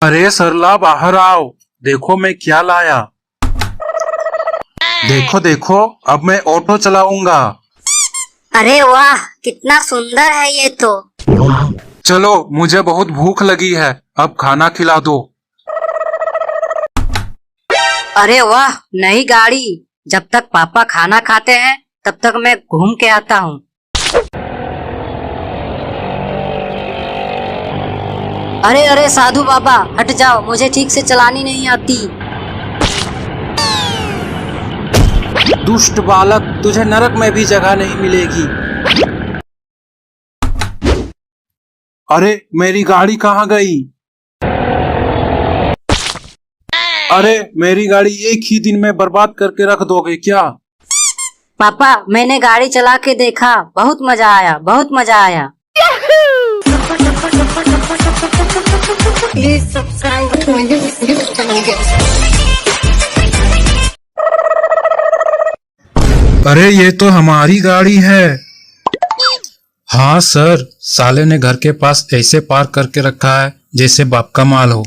अरे सरला बाहर आओ, देखो मैं क्या लाया। देखो देखो, अब मैं ऑटो चलाऊंगा। अरे वाह, कितना सुंदर है ये तो। चलो, मुझे बहुत भूख लगी है, अब खाना खिला दो। अरे वाह, नई गाड़ी। जब तक पापा खाना खाते हैं तब तक मैं घूम के आता हूँ। अरे अरे साधु बाबा, हट जाओ, मुझे ठीक से चलानी नहीं आती। दुष्ट बालक, तुझे नरक में भी जगह नहीं मिलेगी। अरे मेरी गाड़ी कहाँ गई? अरे मेरी गाड़ी एक ही दिन में बर्बाद करके रख दोगे क्या? पापा, मैंने गाड़ी चला के देखा, बहुत मजा आया, बहुत मजा आया। Please subscribe to my YouTube channel. अरे ये तो हमारी गाड़ी है। हाँ सर, साले ने घर के पास ऐसे पार्क करके रखा है जैसे बाप का माल हो।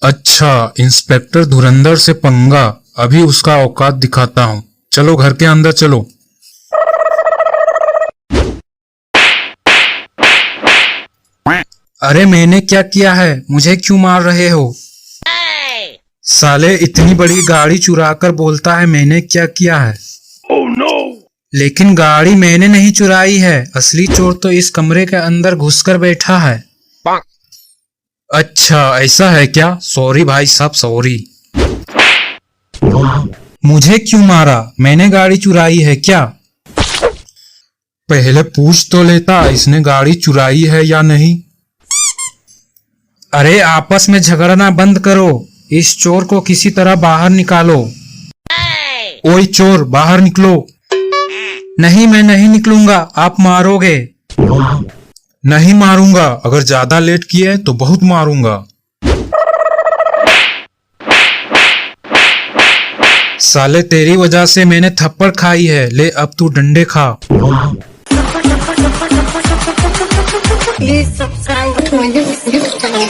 अच्छा, इंस्पेक्टर धुरंधर से पंगा, अभी उसका औकात दिखाता हूँ। चलो घर के अंदर चलो। अरे मैंने क्या किया है, मुझे क्यों मार रहे हो? साले इतनी बड़ी गाड़ी चुरा कर बोलता है मैंने क्या किया है। Oh no! लेकिन गाड़ी मैंने नहीं चुराई है, असली चोर तो इस कमरे के अंदर घुसकर बैठा है। अच्छा ऐसा है क्या? सॉरी भाई साहब, सॉरी। मुझे क्यों मारा? मैंने गाड़ी चुराई है क्या? पहले पूछ तो लेता इसने गाड़ी चुराई है या नहीं। अरे आपस में झगड़ना बंद करो, इस चोर को किसी तरह बाहर निकालो। ओए चोर, बाहर निकलो। नहीं, मैं नहीं निकलूंगा, आप मारोगे। नहीं मारूंगा, अगर ज्यादा लेट किए तो बहुत मारूंगा। साले तेरी वजह से मैंने थप्पड़ खाई है, ले अब तू डंडे खा। Please subscribe to my YouTube channel.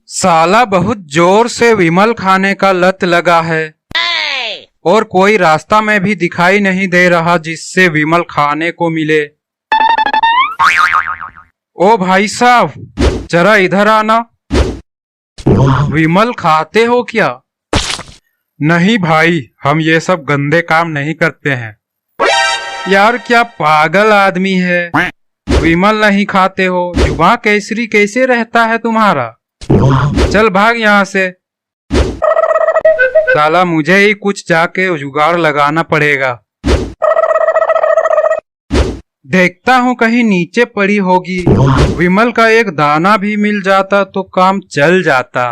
साला बहुत जोर से विमल खाने का लत लगा है और कोई रास्ता में भी दिखाई नहीं दे रहा जिससे विमल खाने को मिले। ओ भाई साहब, जरा इधर आना। विमल खाते हो क्या? नहीं भाई, हम ये सब गंदे काम नहीं करते हैं। यार क्या पागल आदमी है, विमल नहीं खाते हो, जुबान केसरी कैसे रहता है तुम्हारा? चल भाग यहाँ से। साला मुझे ही कुछ जाके जुगाड़ लगाना पड़ेगा। देखता हूँ कहीं नीचे पड़ी होगी, विमल का एक दाना भी मिल जाता तो काम चल जाता।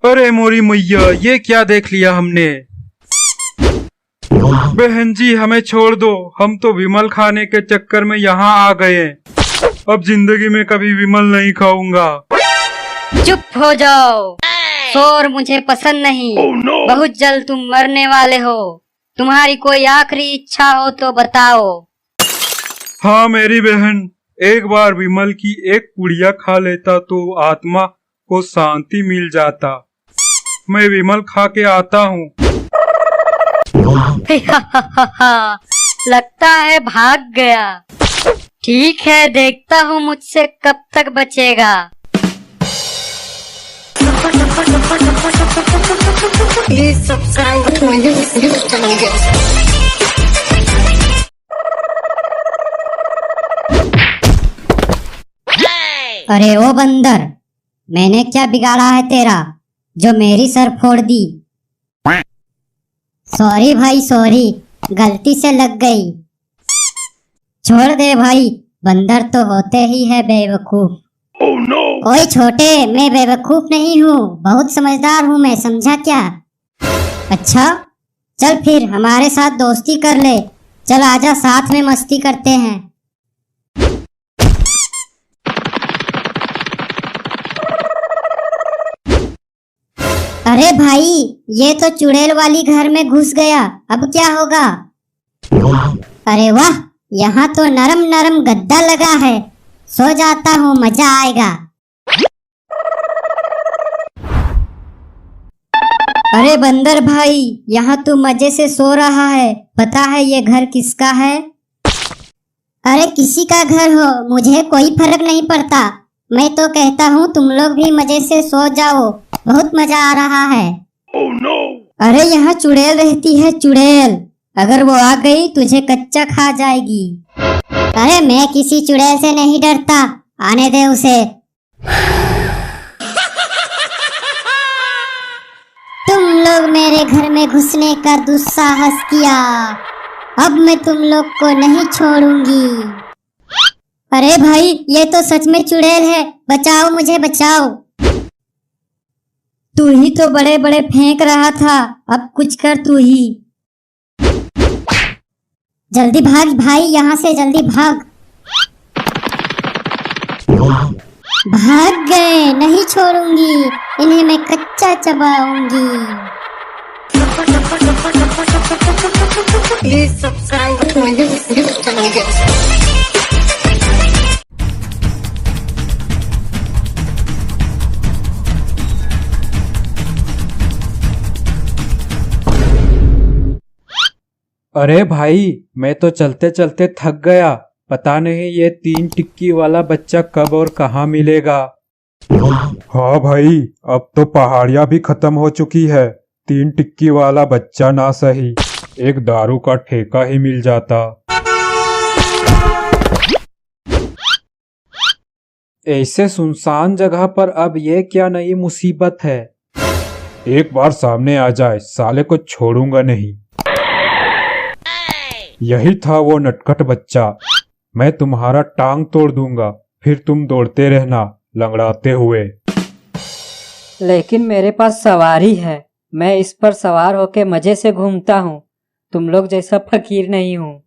अरे मोरी मैया, ये क्या देख लिया हमने। बहन जी हमें छोड़ दो, हम तो विमल खाने के चक्कर में यहाँ आ गए, अब जिंदगी में कभी विमल नहीं खाऊंगा। चुप हो जाओ, शोर मुझे पसंद नहीं। बहुत जल्द तुम मरने वाले हो, तुम्हारी कोई आखिरी इच्छा हो तो बताओ। हाँ मेरी बहन, एक बार विमल की एक पुड़िया खा लेता तो आत्मा को शांति मिल जाता। मैं विमल खा के आता हूँ। लगता है भाग गया। ठीक है, देखता हूँ मुझसे कब तक बचेगा। Please subscribe to my YouTube channel. अरे ओ बंदर, मैंने क्या बिगाड़ा है तेरा जो मेरी सर फोड़ दी? सॉरी भाई सॉरी, गलती से लग गई। छोड़ दे भाई, बंदर तो होते ही है बेवकूफ। Oh no! ओए छोटे, मैं बेवकूफ नहीं हूँ, बहुत समझदार हूँ मैं, समझा क्या? अच्छा चल फिर हमारे साथ दोस्ती कर ले, चल आजा साथ में मस्ती करते हैं। अरे भाई, ये तो चुड़ैल वाली घर में घुस गया, अब क्या होगा? अरे वाह, यहाँ तो नरम नरम गद्दा लगा है, सो जाता हूँ, मजा आएगा। अरे बंदर भाई, यहाँ तू मजे से सो रहा है, पता है ये घर किसका है? अरे किसी का घर हो, मुझे कोई फर्क नहीं पड़ता। मैं तो कहता हूँ तुम लोग भी मजे से सो जाओ, बहुत मजा आ रहा है। Oh no! अरे यहाँ चुड़ैल रहती है, चुड़ैल। अगर वो आ गई तुझे कच्चा खा जाएगी। अरे मैं किसी चुड़ैल से नहीं डरता, आने दे उसे। तुम लोग मेरे घर में घुसने का दुस्साहस किया, अब मैं तुम लोग को नहीं छोड़ूंगी। अरे भाई, ये तो सच में चुड़ैल है, बचाओ मुझे, बचाओ। तू ही तो बड़े बड़े फेंक रहा था, अब कुछ कर तू ही। जल्दी भाग भाई, यहाँ से जल्दी भाग। भाग गए, नहीं छोड़ूंगी इन्हें, मैं कच्चा चबाऊंगी। Please subscribe to my YouTube channel. अरे भाई, मैं तो चलते चलते थक गया। पता नहीं ये 3 टिक्की वाला बच्चा कब और कहाँ मिलेगा। हाँ भाई, अब तो पहाड़ियाँ भी खत्म हो चुकी है। 3 टिक्की वाला बच्चा ना सही, एक दारू का ठेका ही मिल जाता। ऐसे सुनसान जगह पर अब ये क्या नई मुसीबत है। एक बार सामने आ जाए, साले को छोड़ूंगा नहीं। यही था वो नटखट बच्चा। मैं तुम्हारा टांग तोड़ दूंगा, फिर तुम दौड़ते रहना लंगड़ाते हुए। लेकिन मेरे पास सवारी है, मैं इस पर सवार होके मजे से घूमता हूँ। तुम लोग जैसा फकीर नहीं हूँ।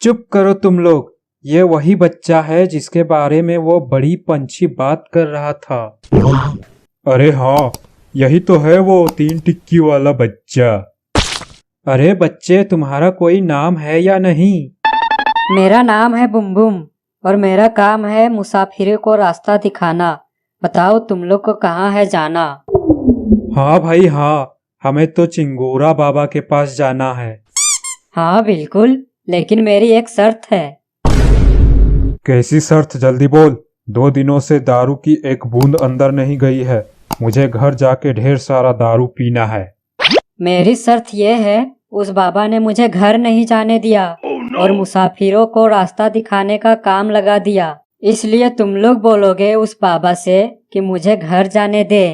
चुप करो तुम लोग। ये वही बच्चा है जिसके बारे में वो बड़ी पंछी बात कर रहा था। अरे हाँ, यही तो है वो 3 टिक्की वाला बच्चा। अरे बच्चे, तुम्हारा कोई नाम है या नहीं? मेरा नाम है बुम बुम और मेरा काम है मुसाफिरों को रास्ता दिखाना। बताओ तुम लोग को कहाँ है जाना? हाँ भाई हाँ, हमें तो चिंगोरा बाबा के पास जाना है। हाँ बिल्कुल, लेकिन मेरी एक शर्त है। कैसी शर्त? जल्दी बोल। 2 दिनों से दारू की एक बूंद अंदर नहीं गई है। मुझे घर जाके ढेर सारा दारू पीना है। मेरी शर्त यह है, उस बाबा ने मुझे घर नहीं जाने दिया और मुसाफिरों को रास्ता दिखाने का काम लगा दिया। इसलिए तुम लोग बोलोगे उस बाबा से कि मुझे घर जाने दे।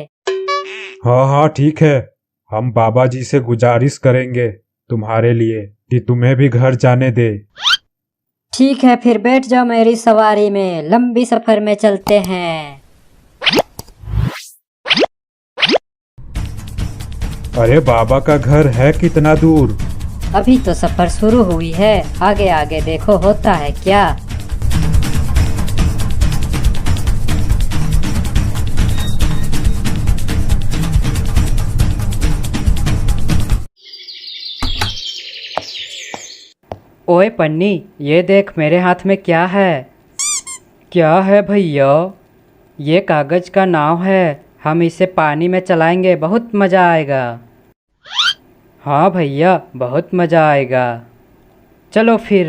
हाँ हाँ ठीक है, हम बाबा जी से गुजारिश करेंगे तुम्हारे लिए कि तुम्हें भी घर जाने दे। ठीक है, फिर बैठ जाओ मेरी सवारी में, लंबी सफर में चलते हैं। अरे बाबा का घर है कितना दूर? अभी तो सफर शुरू हुई है, आगे आगे देखो होता है क्या। ओए पन्नी, ये देख मेरे हाथ में क्या है। क्या है भैया? ये कागज का नाव है, हम इसे पानी में चलाएंगे, बहुत मज़ा आएगा। हाँ भैया, बहुत मज़ा आएगा, चलो फिर।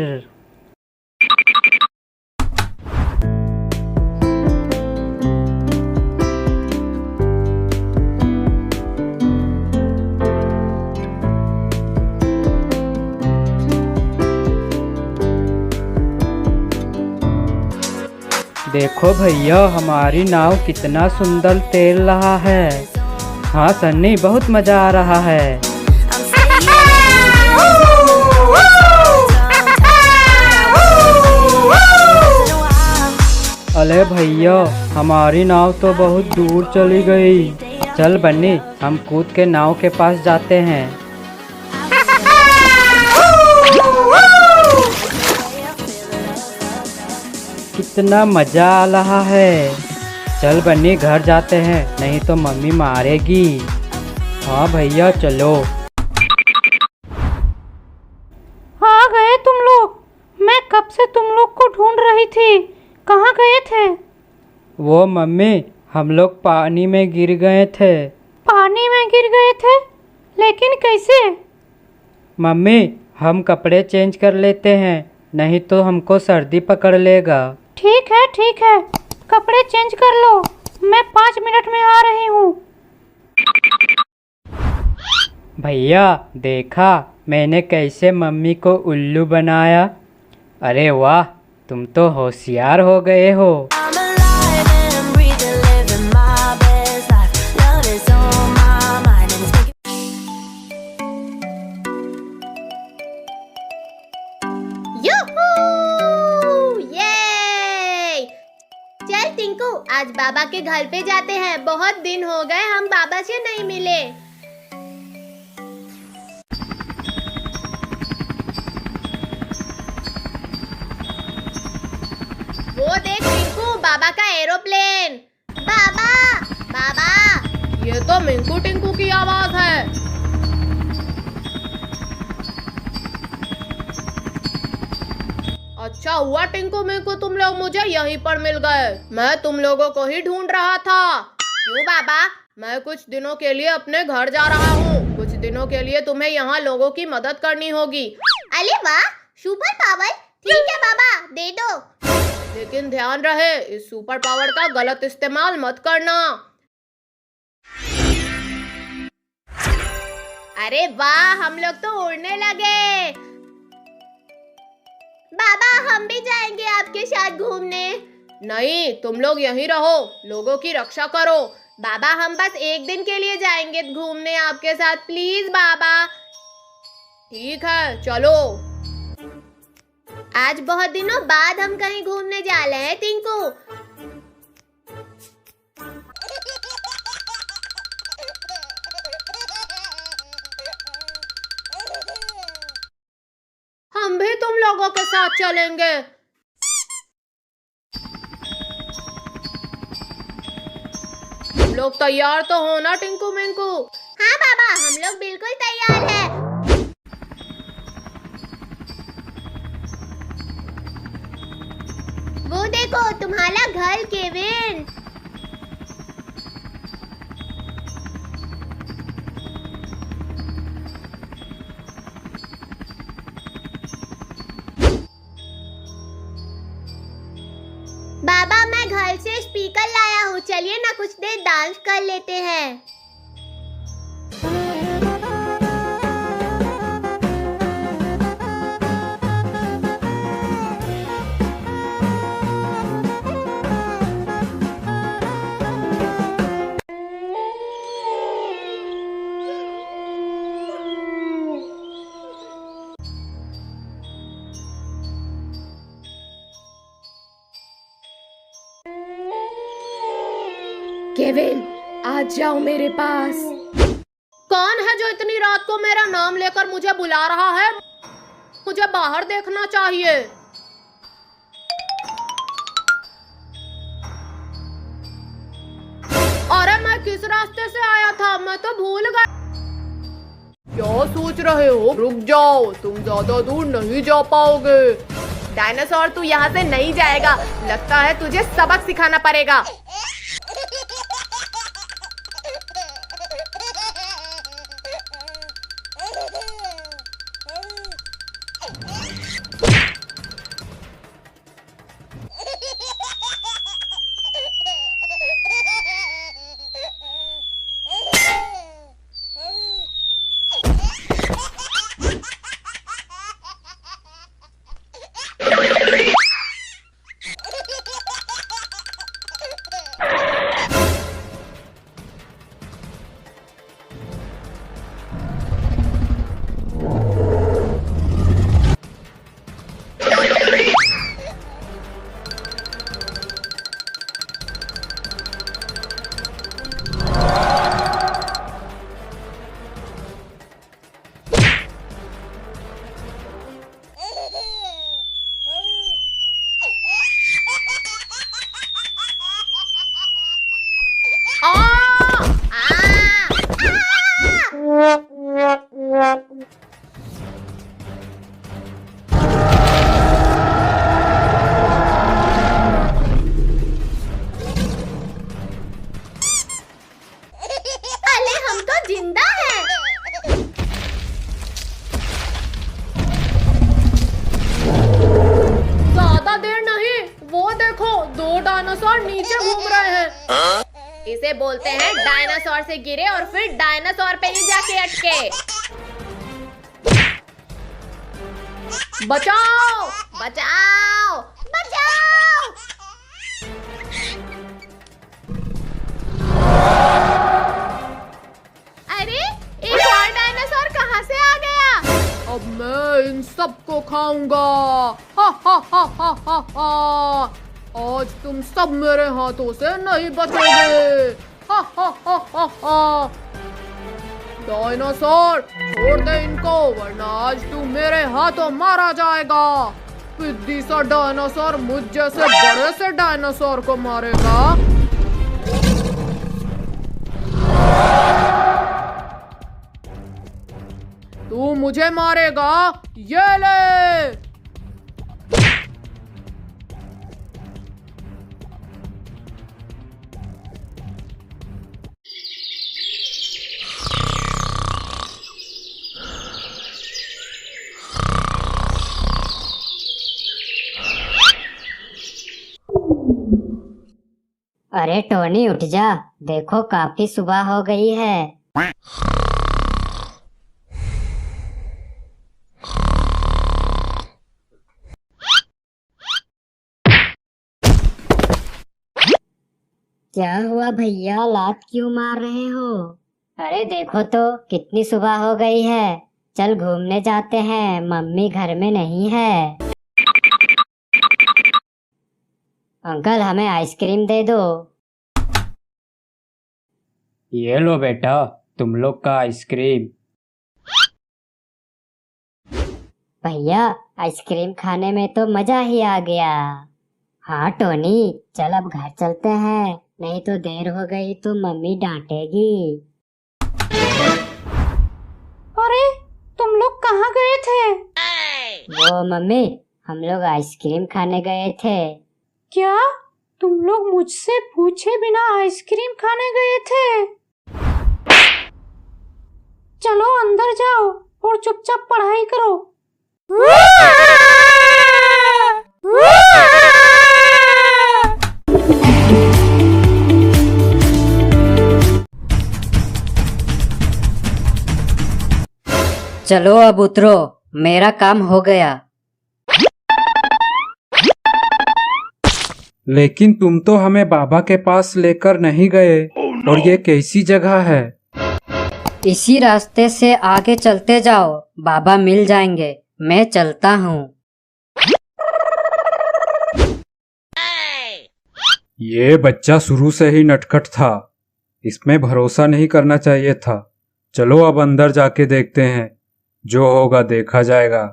देखो भैया, हमारी नाव कितना सुंदर तैर रहा है। हाँ सन्नी, बहुत मज़ा आ रहा है। अरे भैया, हमारी नाव तो बहुत दूर चली गई। चल बन्नी, हम कूद के नाव के पास जाते हैं। कितना मज़ा आ रहा है। चल बन्नी, घर जाते हैं, नहीं तो मम्मी मारेगी। हाँ भैया चलो। आ गए तुम लोग, मैं से तुम लोग को ढूंढ रही थी। कहाँ गए थे? वो मम्मी, हम लोग पानी में गिर गए थे। पानी में गिर गए थे? लेकिन कैसे? मम्मी, हम कपड़े चेंज कर लेते हैं, नहीं तो हमको सर्दी पकड़ लेगा। ठीक है ठीक है, कपड़े चेंज कर लो, मैं 5 मिनट में आ रही हूँ। भैया देखा मैंने कैसे मम्मी को उल्लू बनाया? अरे वाह, तुम तो होशियार हो गए हो। I'm alive and breathing, living my best life. Love is on my mind and it's making यूहू! ये! चल टिंकू, आज बाबा के घर पे जाते हैं। बहुत दिन हो गए हम बाबा से नहीं मिले। वो देख टिंकू, बाबा का एरोप्लेन। बाबा, बाबा, ये तो मिंकू टिंकू की आवाज है। अच्छा हुआ टिंकू मिंकू तुम लोग मुझे यहीं पर मिल गए। मैं तुम लोगों को ही ढूंढ रहा था। क्यों बाबा? मैं कुछ दिनों के लिए अपने घर जा रहा हूँ। कुछ दिनों के लिए तुम्हें यहाँ लोगों की मदद करनी होगी। अरे वाह, सुपर पावर! ठीक है बाबा, दे दो। लेकिन ध्यान रहे, इस सुपर पावर का गलत इस्तेमाल मत करना। अरे वाह, हम लोग तो उड़ने लगे। बाबा, हम भी जाएंगे आपके साथ घूमने। नहीं, तुम लोग यहीं रहो, लोगों की रक्षा करो। बाबा, हम बस एक दिन के लिए जाएंगे घूमने आपके साथ, प्लीज बाबा। ठीक है, चलो। आज बहुत दिनों बाद हम कहीं घूमने जा रहे हैं टिंकू। हम भी तुम लोगों के साथ चलेंगे। तुम लोग तैयार तो हो ना टिंकू मिंकू? हाँ बाबा, हम लोग बिल्कुल तैयार हैं। वो देखो तुम्हारा घर केविन। बाबा, मैं घर से स्पीकर लाया हूँ, चलिए ना कुछ देर डांस कर लेते हैं। केविन, आज जाओ मेरे पास। कौन है जो इतनी रात को मेरा नाम लेकर मुझे बुला रहा है? मुझे बाहर देखना चाहिए। अरे मैं किस रास्ते से आया था? मैं तो भूल गया। क्या सोच रहे हो? रुक जाओ, तुम ज्यादा दूर नहीं जा पाओगे। डायनासोर, तू यहाँ से नहीं जाएगा। लगता है तुझे सबक सिखाना पड़ेगा। डायनासोर नीचे घूम रहे हैं। इसे बोलते हैं डायनासोर से गिरे और फिर डायनासोर पे ही जाके अटके। बचाओ बचाओ बचाओ। अरे एक और डायनासोर कहाँ से आ गया? अब मैं इन सबको खाऊंगा। हा हा हा हा हा हा। आज तुम सब मेरे हाथों से नहीं बचोगे। हा हा हा हा हा। डायनासोर छोड़ दे इनको, वरना आज तू मेरे हाथों मारा जाएगा। पिद्दी सा डायनासोर मुझ जैसे बड़े से डायनासोर को मारेगा। तू मुझे मारेगा, ये ले। अरे टोनी उठ जा, देखो काफी सुबह हो गई है। क्या हुआ भैया, लात क्यों मार रहे हो? अरे देखो तो कितनी सुबह हो गई है, चल घूमने जाते हैं, मम्मी घर में नहीं है। अंकल हमें आइसक्रीम दे दो। ये लो बेटा, तुम लोग का आइसक्रीम। भैया आइसक्रीम खाने में तो मजा ही आ गया। हाँ टोनी, चल अब घर चलते हैं, नहीं तो देर हो गई तो मम्मी डांटेगी। अरे तुम लोग कहाँ गए थे? वो मम्मी, हम लोग आइसक्रीम खाने गए थे। क्या तुम लोग मुझसे पूछे बिना आइसक्रीम खाने गए थे? चलो अंदर जाओ और चुपचाप पढ़ाई करो। चलो अब उतरो, मेरा काम हो गया। लेकिन तुम तो हमें बाबा के पास लेकर नहीं गए। और ये कैसी जगह है? इसी रास्ते से आगे चलते जाओ, बाबा मिल जाएंगे। मैं चलता हूँ। ये बच्चा शुरू से ही नटखट था, इसमें भरोसा नहीं करना चाहिए था। चलो अब अंदर जाके देखते हैं, जो होगा देखा जाएगा।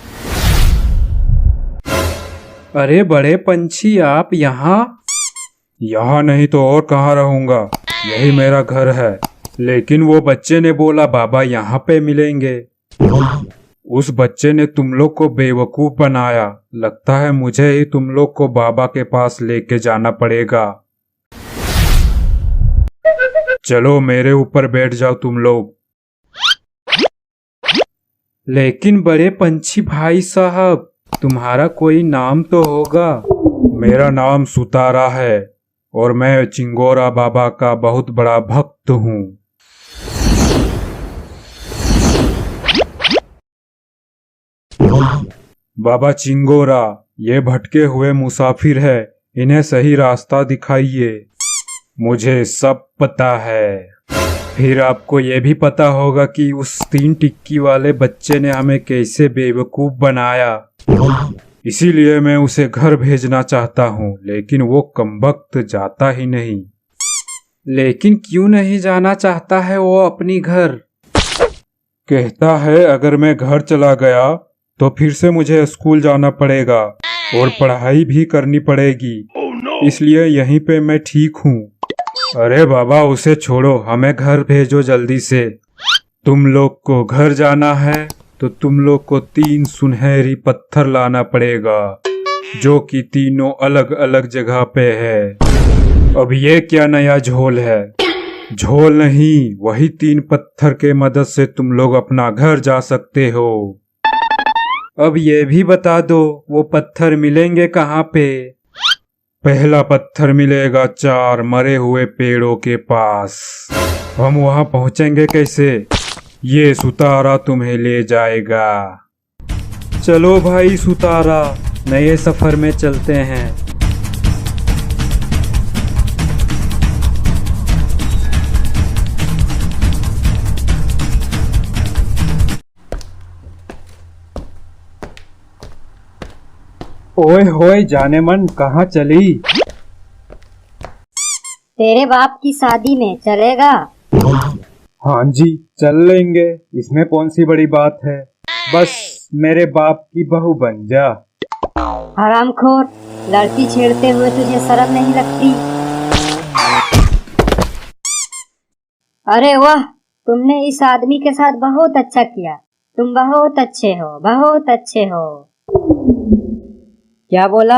अरे बड़े पंछी, आप यहाँ? यहाँ नहीं तो और कहाँ रहूंगा, यही मेरा घर है। लेकिन वो बच्चे ने बोला बाबा यहाँ पे मिलेंगे। उस बच्चे ने तुम लोग को बेवकूफ बनाया। लगता है मुझे ही तुम लोग को बाबा के पास लेके जाना पड़ेगा। चलो मेरे ऊपर बैठ जाओ तुम लोग। लेकिन बड़े पंछी भाई साहब, तुम्हारा कोई नाम तो होगा? मेरा नाम सुतारा है और मैं चिंगोरा बाबा का बहुत बड़ा भक्त हूँ। बाबा चिंगोरा, ये भटके हुए मुसाफिर है, इन्हें सही रास्ता दिखाइए। मुझे सब पता है। फिर आपको ये भी पता होगा कि उस 3 टिक्की वाले बच्चे ने हमें कैसे बेवकूफ बनाया। इसीलिए मैं उसे घर भेजना चाहता हूँ, लेकिन वो कमबख्त जाता ही नहीं। लेकिन क्यों नहीं जाना चाहता है वो अपनी घर? कहता है अगर मैं घर चला गया तो फिर से मुझे स्कूल जाना पड़ेगा और पढ़ाई भी करनी पड़ेगी, इसलिए यहीं पे मैं ठीक हूँ। अरे बाबा उसे छोड़ो, हमें घर भेजो जल्दी से। तुम लोग को घर जाना है तो तुम लोग को 3 सुनहरी पत्थर लाना पड़ेगा, जो कि तीनों अलग अलग जगह पे है। अब ये क्या नया झोल है? झोल नहीं, वही 3 पत्थर के मदद से तुम लोग अपना घर जा सकते हो। अब ये भी बता दो वो पत्थर मिलेंगे कहाँ पे? पहला पत्थर मिलेगा 4 मरे हुए पेड़ों के पास। हम वहां पहुंचेंगे कैसे? ये सुतारा तुम्हें ले जाएगा। चलो भाई सुतारा, नए सफर में चलते हैं। ओए होए जाने मन, कहाँ चली? तेरे बाप की शादी में चलेगा? हाँ जी चल लेंगे, इसमें कौन सी बड़ी बात है। बस मेरे बाप की बहू बन जा। हरामखोर, लड़की छेड़ते हुए तुझे शर्म नहीं लगती? अरे वाह, तुमने इस आदमी के साथ बहुत अच्छा किया। तुम बहुत अच्छे हो, बहुत अच्छे हो। क्या बोला?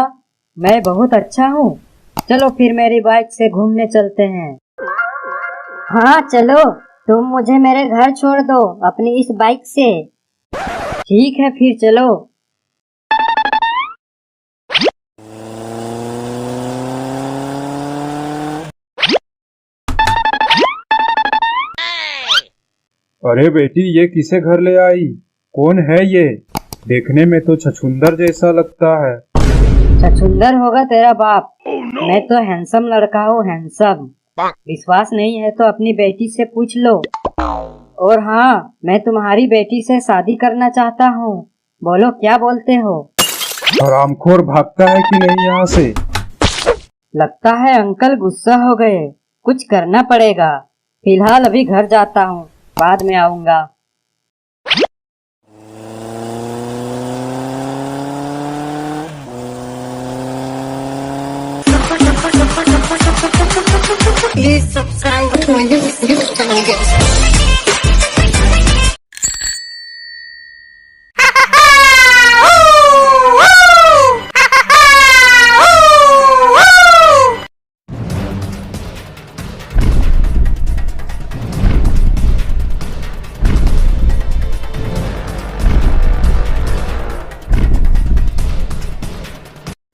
मैं बहुत अच्छा हूँ। चलो फिर मेरी बाइक से घूमने चलते हैं। हाँ चलो, तुम मुझे मेरे घर छोड़ दो अपनी इस बाइक से। ठीक है फिर चलो। अरे बेटी, ये किसे घर ले आई? कौन है ये? देखने में तो छछूंदर जैसा लगता है। छछूंदर होगा तेरा बाप। मैं तो हैंडसम लड़का हूँ, हैंडसम। विश्वास नहीं है तो अपनी बेटी से पूछ लो। और हाँ, मैं तुम्हारी बेटी से शादी करना चाहता हूँ। बोलो क्या बोलते हो? हरामखोर भागता है कि नहीं यहाँ से? लगता है अंकल गुस्सा हो गए। कुछ करना पड़ेगा। फिलहाल अभी घर जाता हूँ, बाद में आऊंगा।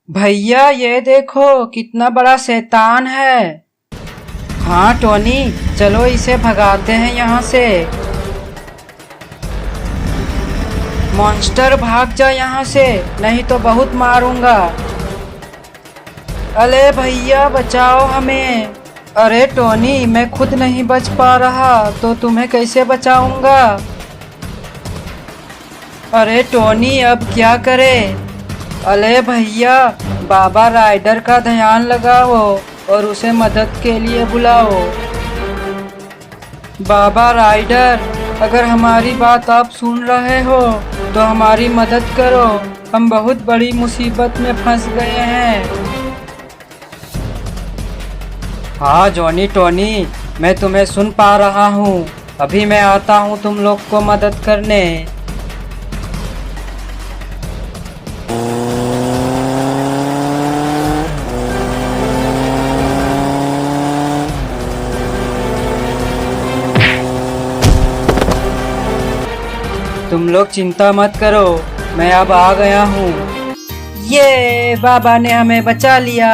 भैया ये देखो कितना बड़ा शैतान है। हाँ टोनी, चलो इसे भगाते हैं यहाँ से। मॉन्स्टर भाग जा यहाँ से, नहीं तो बहुत मारूंगा। अरे भैया बचाओ हमें। अरे टोनी, मैं खुद नहीं बच पा रहा तो तुम्हें कैसे बचाऊंगा? अरे टोनी, अब क्या करे? अरे भैया, बाबा राइडर का ध्यान लगाओ और उसे मदद के लिए बुलाओ। बाबा राइडर, अगर हमारी बात आप सुन रहे हो तो हमारी मदद करो। हम बहुत बड़ी मुसीबत में फंस गए हैं। हाँ जॉनी टोनी, मैं तुम्हें सुन पा रहा हूँ। अभी मैं आता हूँ तुम लोग को मदद करने। तुम लोग चिंता मत करो, मैं अब आ गया हूँ। ये बाबा ने हमें बचा लिया।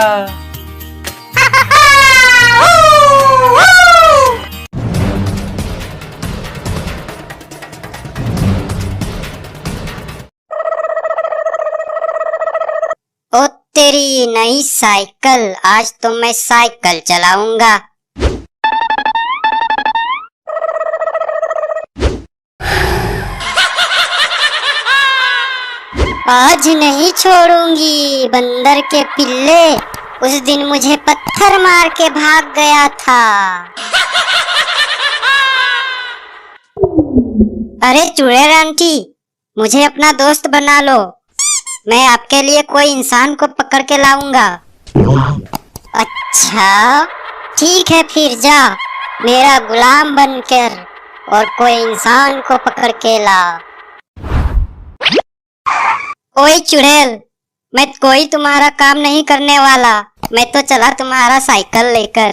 ओ तेरी नई साइकिल, आज तो मैं साइकिल चलाऊंगा। आज नहीं छोड़ूंगी बंदर के पिल्ले। उस दिन मुझे पत्थर मार के भाग गया था। अरे चुड़ैल आंटी, मुझे अपना दोस्त बना लो। मैं आपके लिए कोई इंसान को पकड़ के लाऊंगा। अच्छा ठीक है, फिर जा मेरा गुलाम बनकर और कोई इंसान को पकड़ के ला। ओए चुड़ैल, मैं कोई तुम्हारा काम नहीं करने वाला। मैं तो चला तुम्हारा साइकिल लेकर।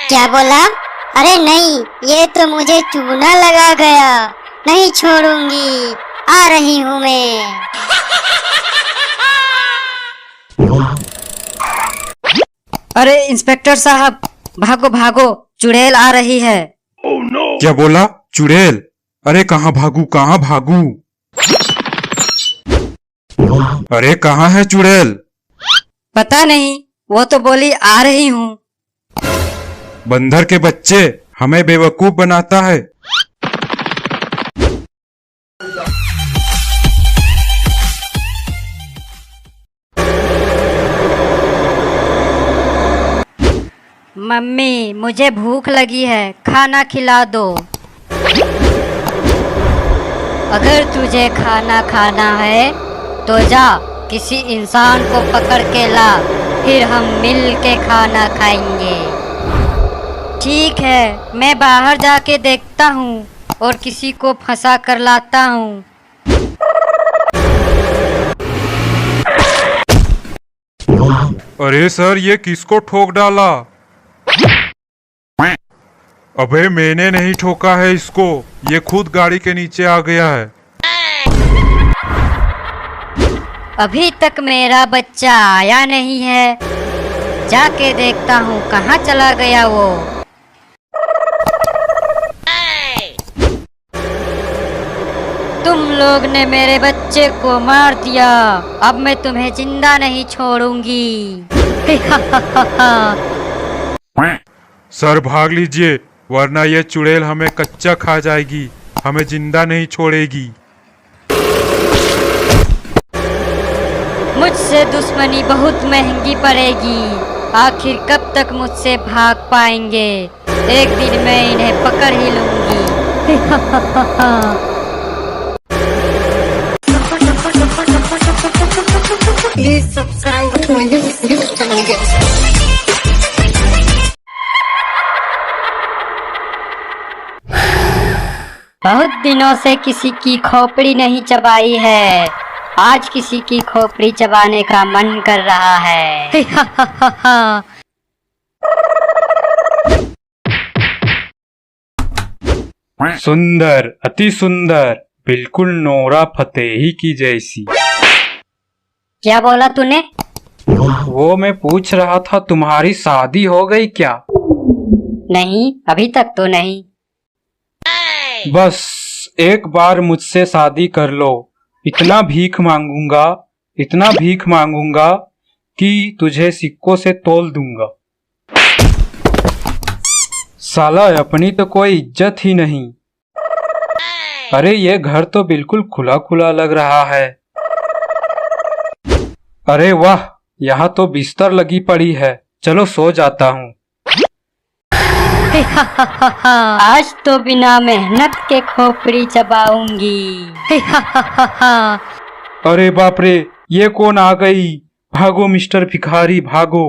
क्या बोला? अरे नहीं, ये तो मुझे चूना लगा गया। नहीं छोड़ूंगी, आ रही हूँ मैं। अरे इंस्पेक्टर साहब, भागो भागो, चुड़ैल आ रही है। क्या बोला? चुड़ैल? अरे कहाँ भागू, कहाँ भागू? अरे कहाँ है चुड़ैल? पता नहीं, वो तो बोली आ रही हूँ। बंदर के बच्चे, हमें बेवकूफ बनाता है। मम्मी, मुझे भूख लगी है, खाना खिला दो। अगर तुझे खाना खाना है तो जा किसी इंसान को पकड़ के ला, फिर हम मिल के खाना खाएंगे। ठीक है, मैं बाहर जाके देखता हूँ और किसी को फंसा कर लाता हूँ। अरे सर, ये किसको ठोक डाला? अबे मैंने नहीं ठोका है इसको, ये खुद गाड़ी के नीचे आ गया है। अभी तक मेरा बच्चा आया नहीं है, जाके देखता हूँ कहाँ चला गया वो। तुम लोग ने मेरे बच्चे को मार दिया, अब मैं तुम्हें जिंदा नहीं छोड़ूंगी। सर भाग लीजिए, वरना ये चुड़ैल हमें कच्चा खा जाएगी, हमें जिंदा नहीं छोड़ेगी। मुझसे दुश्मनी बहुत महंगी पड़ेगी, आखिर कब तक मुझसे भाग पाएंगे? एक दिन मैं इन्हें पकड़ ही लूंगी। बहुत दिनों से किसी की खोपड़ी नहीं चबाई है, आज किसी की खोपड़ी चबाने का मन कर रहा है। सुंदर, अति सुंदर, बिल्कुल नोरा फतेही की जैसी। क्या बोला तूने? वो मैं पूछ रहा था, तुम्हारी शादी हो गई क्या? नहीं, अभी तक तो नहीं। बस एक बार मुझसे शादी कर लो, इतना भीख मांगूंगा, इतना भीख मांगूंगा कि तुझे सिक्कों से तोल दूंगा। साला अपनी तो कोई इज्जत ही नहीं। अरे ये घर तो बिल्कुल खुला खुला लग रहा है। अरे वाह, यहाँ तो बिस्तर लगी पड़ी है, चलो सो जाता हूँ। आज तो बिना मेहनत के खोपड़ी चबाऊंगी। अरे बाप रे, ये कौन आ गई? भागो मिस्टर भिखारी, भागो।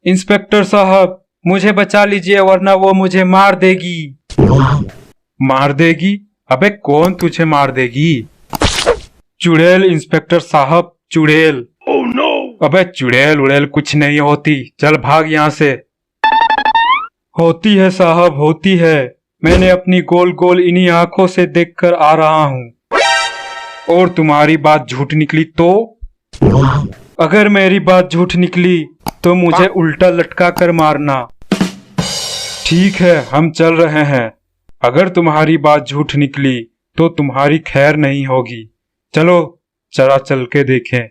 इंस्पेक्टर साहब, मुझे बचा लीजिए, वरना वो मुझे मार देगी। मार देगी? अबे कौन तुझे मार देगी? चुड़ैल इंस्पेक्टर साहब, चुड़ैल। अबे चुड़ैल उड़ैल कुछ नहीं होती, चल भाग यहाँ से। होती है साहब, होती है, मैंने अपनी गोल गोल इन्हीं आंखों से देखकर आ रहा हूँ। और तुम्हारी बात झूठ निकली तो? अगर मेरी बात झूठ निकली तो मुझे उल्टा लटका कर मारना। ठीक है, हम चल रहे हैं। अगर तुम्हारी बात झूठ निकली तो तुम्हारी खैर नहीं होगी। चलो जरा चल के देखें।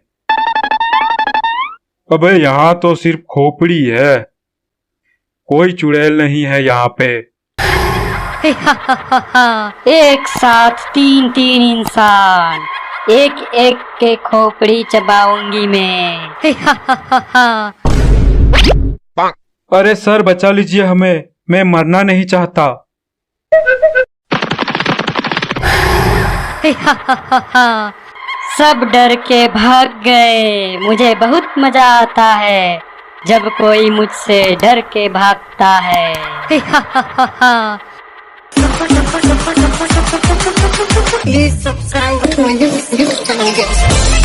अबे यहाँ तो सिर्फ खोपड़ी है, कोई चुड़ैल नहीं है यहाँ पे। एक साथ तीन तीन इंसान, एक एक के खोपड़ी चबाऊंगी मैं। अरे सर बचा लीजिए हमें, मैं मरना नहीं चाहता। सब डर के भाग गए। मुझे बहुत मजा आता है जब कोई मुझसे डर के भागता है। Please subscribe to my YouTube channel.